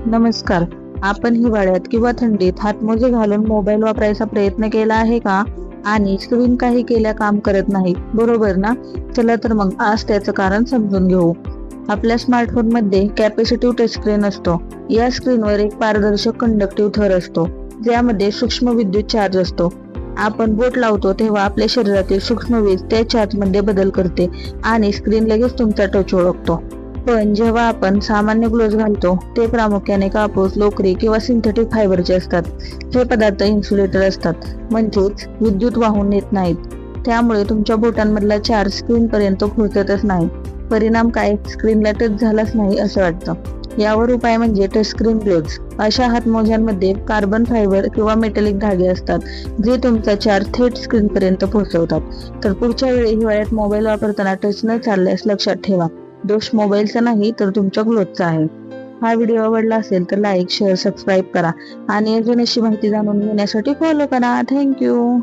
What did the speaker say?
नमस्कार. आपण हिवाळ्यात किंवा थंडीत हातमोजे घालून मोबाईल वापरायचा प्रयत्न केला आहे का? आणि स्क्रीन काही केल्या काम करत नाही, बरोबर ना? चला तर मग आज त्याचं कारण समजून घेऊ. आपल्या स्मार्टफोन मध्ये कॅपॅसिटिव्ह टच स्क्रीन असतो. या स्क्रीनवर एक पारदर्शक कंडक्टिव्ह थर असतो, ज्यामध्ये सूक्ष्म विद्युत चार्ज असतो. आपण बोट लावतो तेव्हा आपल्या शरीरातील सूक्ष्म वीज त्या चार्ज मध्ये बदल करते आणि स्क्रीन लगेच तुमचा टच ओळखतो. पण जेव्हा आपण सामान्य ग्लोव्ज घालतो ते प्रामुख्याने कापूस, लोकरी किंवा सिंथेटिक फायबरचे असतात. हे पदार्थ इन्सुलेटर असतात, म्हणजेच विद्युत वाहून नेत नाहीत. त्यामुळे तुमच्या बोटांमधला चार्ज स्क्रीन पर्यंत पोहोचतच नाही. परिणाम काय? स्क्रीनला टच झालाच नाही असं वाटतं. यावर उपाय म्हणजे टच स्क्रीन ग्लोव्ज. अशा हातमोज्यांमध्ये कार्बन फायबर किंवा मेटलिक धागे असतात, जे तुमचा चार्ज थेट स्क्रीन पर्यंत पोहोचवतात. तर पुढच्या वेळी हिवाळ्यात मोबाईल वापरताना टच न चालल्यास लक्षात ठेवा, दोष मोबाईलचा नाही तर तुमच्या ग्लोव्हचा आहे. हा व्हिडिओ आवडला असेल तर लाईक, शेअर, सबस्क्राईब करा आणि अजून अशी माहिती जाणून घेण्यासाठी फॉलो करा. थँक्यू.